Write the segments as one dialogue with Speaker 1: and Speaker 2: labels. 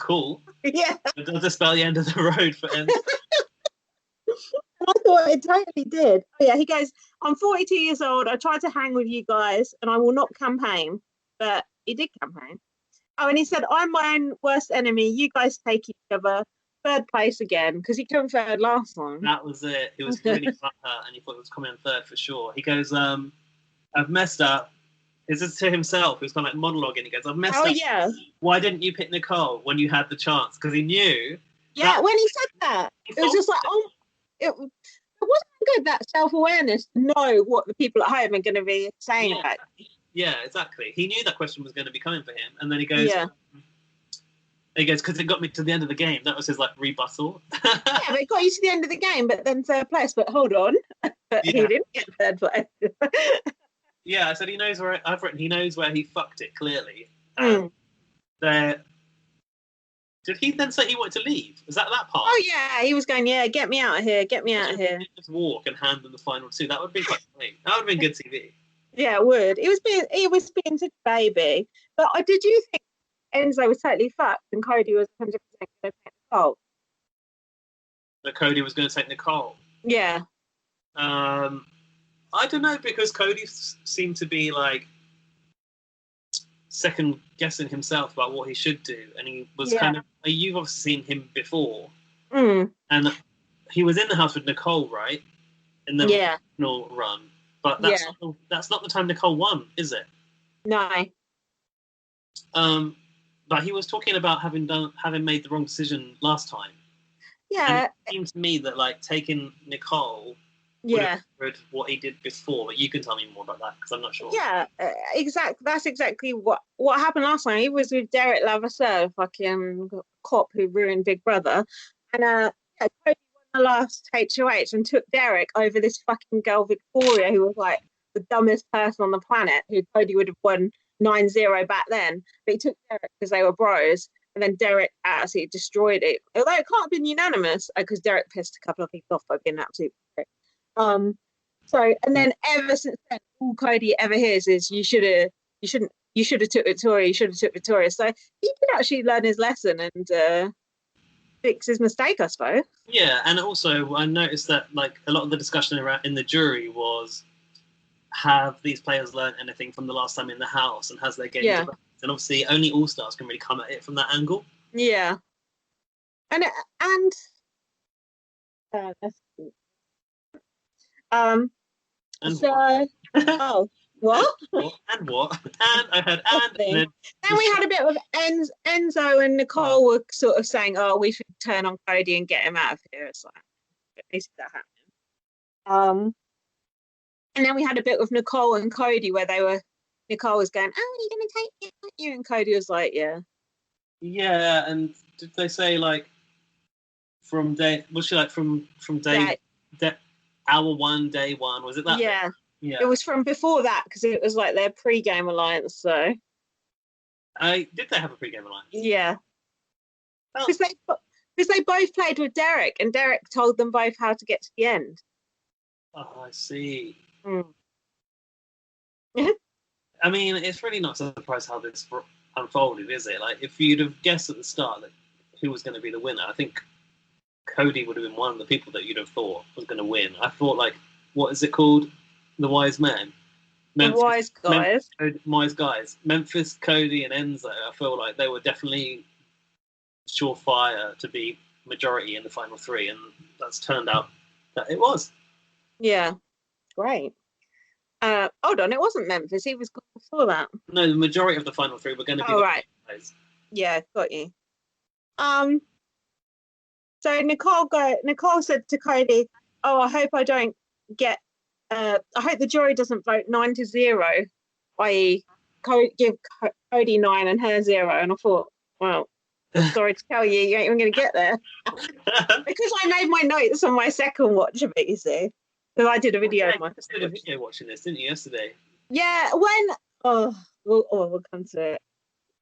Speaker 1: cool.
Speaker 2: Yeah.
Speaker 1: It does spell the end of the road for Enzo.
Speaker 2: I thought it totally did. Oh, yeah, he goes, I'm 42 years old. I tried to hang with you guys and I will not campaign. But he did campaign. Oh, and he said, I'm my own worst enemy. You guys take each other. Third place again, because he came third last time.
Speaker 1: That was it. He was really hurt and he thought it was coming in third for sure. He goes, I've messed up. This is to himself. He was kind of like monologuing. He goes, I've messed up.
Speaker 2: Yeah.
Speaker 1: Why didn't you pick Nicole when you had the chance? Because he knew.
Speaker 2: Yeah, when he said that, it was just like, oh, it wasn't good, that self-awareness to know what the people at home are going to be saying about it.
Speaker 1: Yeah, exactly. He knew that question was going to be coming for him. And then he goes, because it got me to the end of the game. That was his, like, rebuttal.
Speaker 2: Yeah, but it got you to the end of the game, but then third place. But hold on. He didn't get third place.
Speaker 1: Yeah, I said he knows where I've written. He knows where he fucked it clearly. Did he then say he wanted to leave? Was that part?
Speaker 2: Oh yeah, he was going. Yeah, get me out of here. Get me out of here.
Speaker 1: Just walk and hand them the final two. That would be quite funny. That would have been good TV.
Speaker 2: Yeah, it would. He was being such a baby. But did you think Enzo was totally fucked and Cody was 100% going to take Nicole?
Speaker 1: That Cody was going to take Nicole.
Speaker 2: Yeah.
Speaker 1: I don't know, because Cody seemed to be like second guessing himself about what he should do, and he was kind of. You've obviously seen him before, and he was in the house with Nicole, right? In the final run, but that's not the time Nicole won, is it?
Speaker 2: No.
Speaker 1: But he was talking about having made the wrong decision last time.
Speaker 2: Yeah.
Speaker 1: And it seemed to me that like taking Nicole. Yeah, what he did before, but you can tell me more about that because I'm not sure.
Speaker 2: Yeah, exactly. That's exactly what happened last time. He was with Derek Levasseur, fucking cop who ruined Big Brother, and Cody won the last HOH and took Derek over this fucking girl Victoria, who was like the dumbest person on the planet, who Cody would have won 9-0 back then, but he took Derek because they were bros. And then Derek absolutely destroyed it. Although it can't have been unanimous because Derek pissed a couple of people off by being an absolute prick. And then ever since then, all Cody ever hears is you should have took Victoria. So he did actually learn his lesson and fix his mistake, I suppose.
Speaker 1: Yeah, and also I noticed that like a lot of the discussion around in the jury was, have these players learned anything from the last time in the house, and has their game developed? And obviously only all stars can really come at it from that angle. Yeah.
Speaker 2: And what?
Speaker 1: And what? And I heard and
Speaker 2: then we had a bit of Enzo and Nicole were sort of saying, "Oh, we should turn on Cody and get him out of here." It's like, at least that happened. And then we had a bit with Nicole and Cody where Nicole was going, "Oh, are you going to take it, aren't you?" And Cody was like, "Yeah."
Speaker 1: Yeah, and did they say like from day? Was she like from day hour one, day one? Was it that?
Speaker 2: Yeah. Yeah. It was from before that because it was like their pre-game alliance. So.
Speaker 1: Did they have a pre-game alliance?
Speaker 2: Yeah. Because they both played with Derek, and Derek told them both how to get to the end.
Speaker 1: Oh, I see.
Speaker 2: Mm.
Speaker 1: I mean, it's really not surprised how this unfolded, is it? Like, if you'd have guessed at the start that who was going to be the winner, I think Cody would have been one of the people that you'd have thought was going to win. I thought, like, what is it called? The Wise Men?
Speaker 2: Wise Guys.
Speaker 1: Wise Guys. Memphis, Cody, and Enzo, I feel like they were definitely surefire to be majority in the final three, and that's turned out that it was.
Speaker 2: Yeah. Great. Hold on, it wasn't Memphis. He was gone before that.
Speaker 1: No, the majority of the final three were going to be
Speaker 2: right. Guys. Yeah, got you. So Nicole said to Cody, "Oh, I hope I don't get. I hope the jury doesn't vote 9-0, i.e., give Cody 9 and her 0." And I thought, well, sorry to tell you, you ain't even going to get there because I made my notes on my second watch of it. You see. Because I did a video.
Speaker 1: You did a video watching this, didn't you, yesterday?
Speaker 2: Yeah, we'll come to it.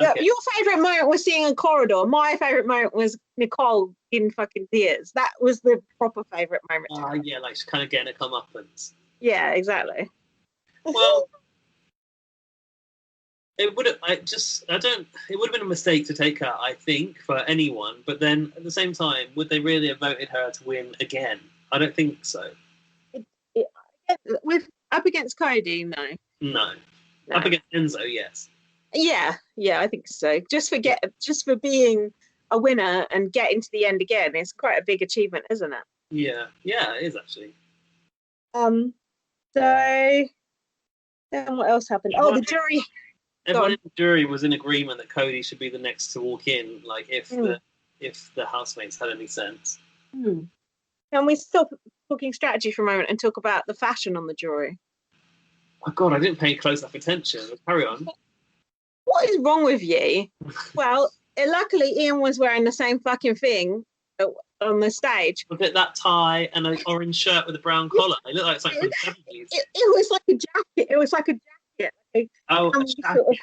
Speaker 2: Okay. Your favourite moment was seeing a corridor. My favourite moment was Nicole in fucking tears. That was the proper favourite moment.
Speaker 1: Yeah, like she's kind of getting a comeuppance.
Speaker 2: Yeah, exactly.
Speaker 1: Well, It would have. I don't. It would have been a mistake to take her. I think for anyone. But then at the same time, would they really have voted her to win again? I don't think so.
Speaker 2: It, with up against Cody, no.
Speaker 1: No. Up against Enzo, yes.
Speaker 2: Yeah, I think so. Just for being a winner and getting to the end again, it's quite a big achievement, isn't it?
Speaker 1: Yeah, it is actually.
Speaker 2: So then what else happened? The jury.
Speaker 1: Everyone in the jury was in agreement that Cody should be the next to walk in, like if the housemates had any sense.
Speaker 2: Can we stop talking strategy for a moment and talk about the fashion on the jury?
Speaker 1: Oh God, I didn't pay close enough attention. Carry on.
Speaker 2: What is wrong with you? Well, luckily Ian was wearing the same fucking thing on the stage.
Speaker 1: Was it that tie and an orange shirt with a brown collar? It looked like something from the 70s.
Speaker 2: It was like a jacket. It was like a jacket. Sort of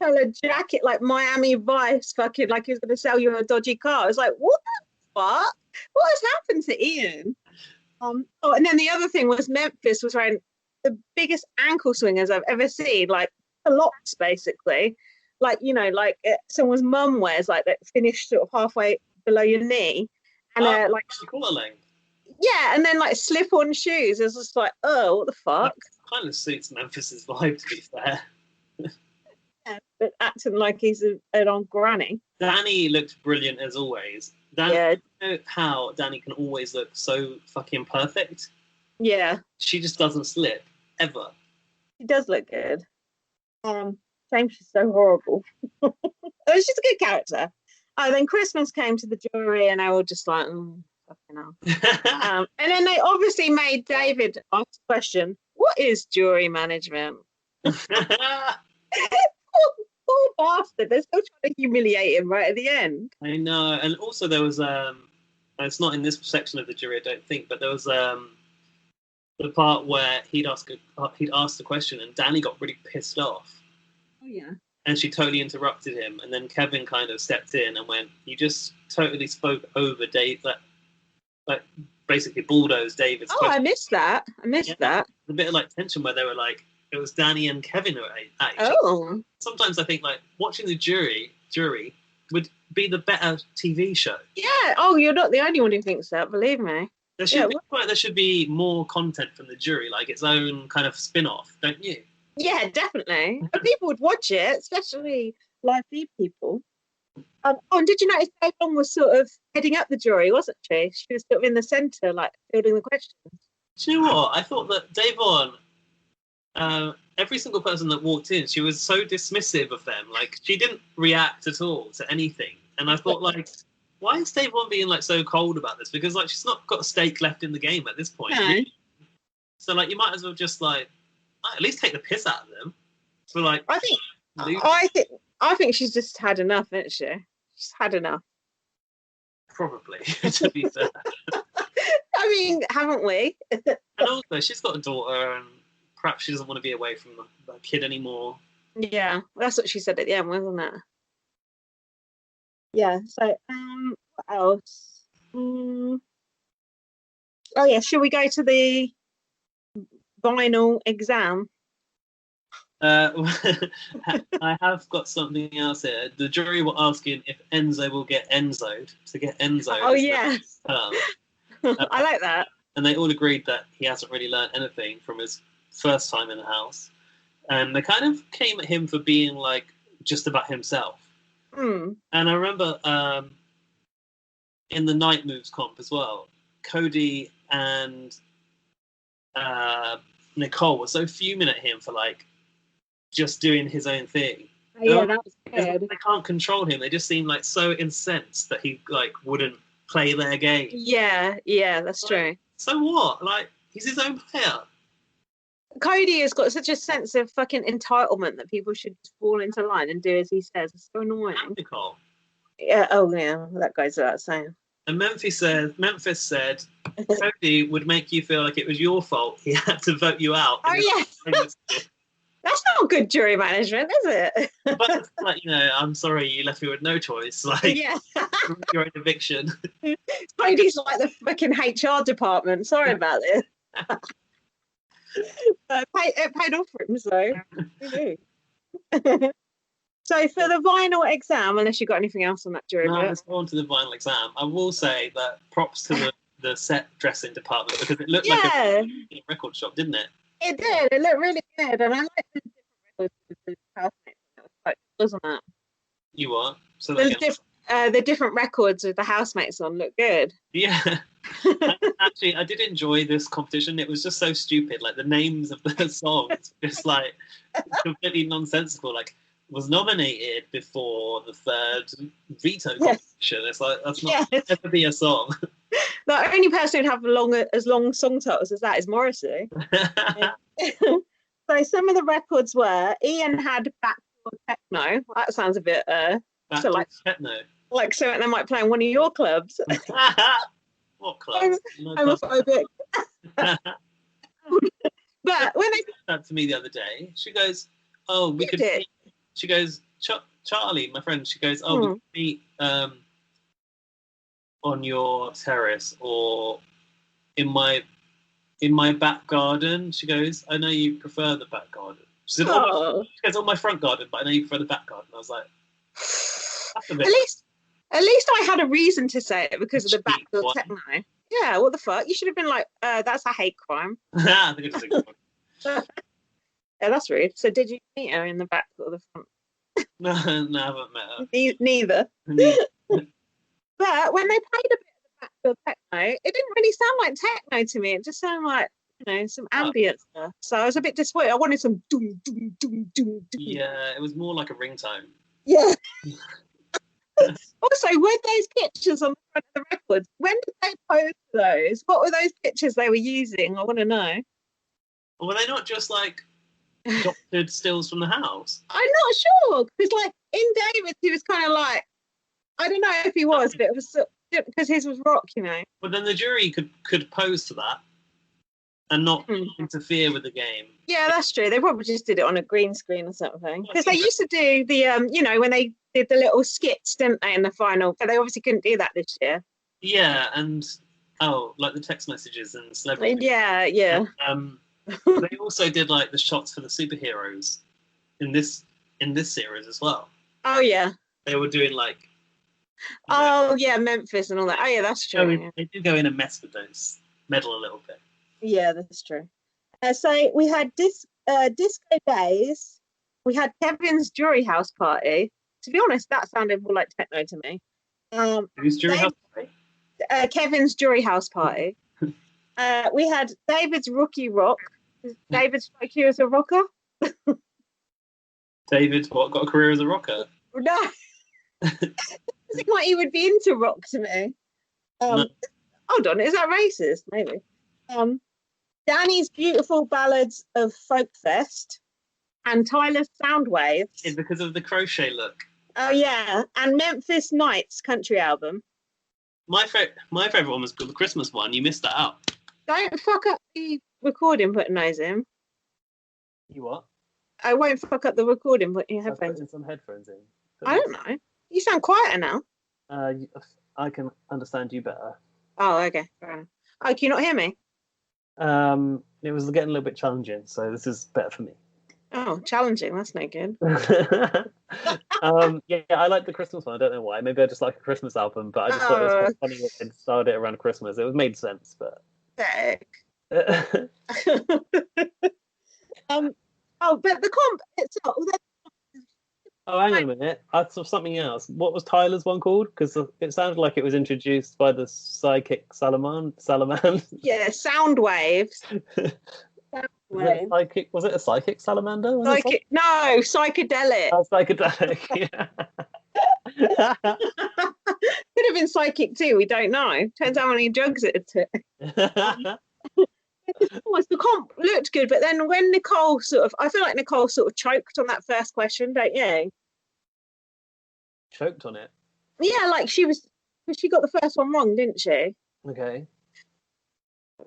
Speaker 2: colored jacket, like Miami Vice, fucking like he was going to sell you a dodgy car. I was like, what the fuck? What has happened to Ian? And then the other thing was Memphis was wearing the biggest ankle swingers I've ever seen, like locks basically, like someone's mum wears, like that finish sort of halfway below your knee, and like
Speaker 1: quarter length.
Speaker 2: Yeah, and then like slip-on shoes. It's just like, oh, what the fuck?
Speaker 1: That kind of suits Memphis's vibe, to be fair.
Speaker 2: Yeah, but acting like he's an old granny.
Speaker 1: Danny looked brilliant as always. You know how Danny can always look so fucking perfect?
Speaker 2: Yeah.
Speaker 1: She just doesn't slip, ever.
Speaker 2: She does look good. Shame she's so horrible. She's a good character. Then Christmas came to the jury and they were just like, fucking hell. And then they obviously made David ask the question, what is jury management? Poor bastard. They're still trying to humiliate him right at the end.
Speaker 1: I know. And also there was, it's not in this section of the jury, I don't think, but there was the part where he'd asked the question and Danny got really pissed off.
Speaker 2: Oh, yeah.
Speaker 1: And she totally interrupted him. And then Kevin kind of stepped in and went, you just totally spoke over Dave, like basically bulldozed David's question.
Speaker 2: I missed that. That.
Speaker 1: A bit of like tension where they were like, it was Danny and Kevin who were at each other. Sometimes I think like watching the jury would be the better TV show.
Speaker 2: Yeah. Oh, you're not the only one who thinks that, believe me.
Speaker 1: There should be more content from the jury, like its own kind of spin-off, don't you?
Speaker 2: Yeah, definitely. And people would watch it, especially live feed people. And did you notice Dave Long was sort of heading up the jury, wasn't she? She was sort of in the centre, like fielding the questions.
Speaker 1: Do you know what? I thought that Dave Long, every single person that walked in, she was so dismissive of them. Like, she didn't react at all to anything. And I thought, like, why is Dave Long being, like, so cold about this? Because, like, she's not got a stake left in the game at this point.
Speaker 2: No.
Speaker 1: Really. So, like, you might as well just, like, at least take the piss out of them. For, like,
Speaker 2: I think she's just had enough, isn't she? She's had enough.
Speaker 1: Probably, to be fair.
Speaker 2: I mean, haven't we?
Speaker 1: And also, she's got a daughter, and perhaps she doesn't want to be away from the kid anymore.
Speaker 2: Yeah, that's what she said at the end, wasn't it? Yeah. So, what else? Oh yeah, should we go to the final exam?
Speaker 1: I have got something else here. The jury were asking if Enzo will get Enzo'd to get Enzo.
Speaker 2: Oh yeah. I like that.
Speaker 1: And they all agreed that he hasn't really learned anything from his first time in the house. And they kind of came at him for being like just about himself. And I remember in the night moves comp as well, Cody and Nicole were so fuming at him for like just doing his own thing.
Speaker 2: Oh, yeah, that was good.
Speaker 1: They can't control him. They just seem like so incensed that he like wouldn't play their game.
Speaker 2: Yeah, that's true.
Speaker 1: So what? Like, he's his own player.
Speaker 2: Cody has got such a sense of fucking entitlement that people should just fall into line and do as he says. It's so annoying.
Speaker 1: Nicole.
Speaker 2: Yeah. Oh yeah, that goes without saying.
Speaker 1: And Memphis said, Cody would make you feel like it was your fault. He had to vote you out.
Speaker 2: Oh yeah. That's not good jury management, is it?
Speaker 1: But like, I'm sorry you left me with no choice. Like, your own eviction.
Speaker 2: Cody's like the fucking HR department. Sorry about this. It paid off for him, so. So for the vinyl exam, unless you got anything else on that jury
Speaker 1: No,
Speaker 2: bit.
Speaker 1: let's go on to the vinyl exam. I will say that props to the set dressing department because it looked like a record shop, didn't it?
Speaker 2: It did. It looked really good, and I like the different records with the housemates. It was quite good, wasn't it?
Speaker 1: You are. So
Speaker 2: The different records with the housemates on look good.
Speaker 1: Yeah. Actually, I did enjoy this competition. It was just so stupid. Like the names of the songs, just like completely nonsensical. Like was nominated before the third veto competition. It's like that's not ever be a song.
Speaker 2: The only person who'd have as long song titles as that is Morrissey. So some of the records were Ian had backdoor techno. That sounds a bit
Speaker 1: so like techno.
Speaker 2: Like something they might play in one of your clubs.
Speaker 1: What clubs?
Speaker 2: Homophobic. But when they
Speaker 1: said that to me the other day, she goes, "Oh, we could meet." She goes, "Charlie, my friend." She goes, "Oh, we could meet on your terrace or in my back garden." She goes, "I know you prefer the back garden." She said, she goes, "On my front garden, but I know you prefer the back garden." I was like, "That's a bit."
Speaker 2: At least I had a reason to say it because of the backdoor techno. Yeah, what the fuck? You should have been like, that's a hate crime.
Speaker 1: I think it's a good one.
Speaker 2: Yeah, that's rude. So did you meet her in the back or the front?
Speaker 1: No, I haven't met her.
Speaker 2: Neither. But when they played a bit of the backdoor techno, it didn't really sound like techno to me. It just sounded like, some ambient stuff. So I was a bit disappointed. I wanted some doom, doom, doom, doom, doom.
Speaker 1: Yeah, it was more like a ringtone.
Speaker 2: Yeah. Also, with those pictures on the front of the records, when did they post those? What were those pictures they were using? I want to know.
Speaker 1: Were they not just like doctored stills from the house?
Speaker 2: I'm not sure because, like in David, he was kind of like, I don't know if he was, but it was because his was rock,
Speaker 1: But then the jury could pose to that and not interfere with the game.
Speaker 2: Yeah, that's true. They probably just did it on a green screen or something. Because they used to do the, when they did the little skits, didn't they, in the final? But they obviously couldn't do that this year.
Speaker 1: Yeah, and like the text messages and celebrities.
Speaker 2: Yeah.
Speaker 1: They also did like the shots for the superheroes in this series as well.
Speaker 2: Oh yeah.
Speaker 1: They were doing like.
Speaker 2: Oh yeah, Memphis and all that. Oh yeah, that's true.
Speaker 1: They did go in and mess with those, meddle a little bit.
Speaker 2: Yeah, that's true. So we had Disco Days. We had Kevin's Jury House Party. To be honest, that sounded more like techno to me.
Speaker 1: Whose Jury House Party?
Speaker 2: Kevin's Jury House Party. We had David's Rookie Rock. David strike you as a rocker?
Speaker 1: David, got a career as a rocker?
Speaker 2: No. It seemed like he would be into rock to me.
Speaker 1: No.
Speaker 2: Hold on, is that racist? Maybe. Danny's Beautiful Ballads of Folkfest and Tyler's Soundwaves.
Speaker 1: It's because of the crochet look.
Speaker 2: Oh yeah, and Memphis Nights country album.
Speaker 1: My favourite one was the Christmas one. You missed that out.
Speaker 2: Don't fuck up the recording putting those in.
Speaker 1: You what?
Speaker 2: I won't fuck up the recording putting your headphones.
Speaker 1: Putting some headphones in.
Speaker 2: I don't know. You sound quieter now.
Speaker 1: I can understand you better.
Speaker 2: Oh, okay. Fair enough. Oh, can you not hear me?
Speaker 1: It was getting a little bit challenging, so this is better for me.
Speaker 2: Oh, challenging. That's no good.
Speaker 1: Yeah, I like the Christmas one. I don't know why. Maybe I just like a Christmas album, but I just thought it was quite funny that they started it around Christmas. It made sense, but.
Speaker 2: But the comp itself.
Speaker 1: Oh, hang on a minute. I saw something else. What was Tyler's one called? Because it sounded like it was introduced by the psychic Salaman.
Speaker 2: Yeah, Soundwaves.
Speaker 1: Was it a psychic salamander?
Speaker 2: No, psychedelic.
Speaker 1: Oh, psychedelic, yeah.
Speaker 2: Could have been psychic too, we don't know. Turns out how many drugs it took. The comp looked good, but then when I feel like Nicole sort of choked on that first question, don't you?
Speaker 1: Choked on it?
Speaker 2: Yeah, like she got the first one wrong, didn't she?
Speaker 1: Okay.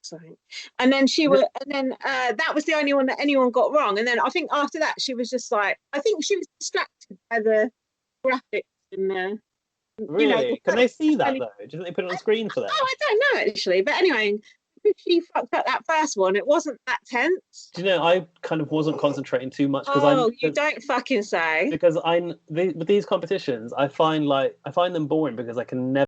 Speaker 2: Sorry. And then that was the only one that anyone got wrong. And then I think after that she was just like, I think she was distracted by the graphics and
Speaker 1: really? Can they see that though? Didn't they put it on screen for that?
Speaker 2: Oh, I don't know actually. But anyway, because she fucked up that first one, it wasn't that tense.
Speaker 1: Do you know, I kind of wasn't concentrating too much
Speaker 2: you don't fucking say.
Speaker 1: Because with these competitions, I find them boring because I can never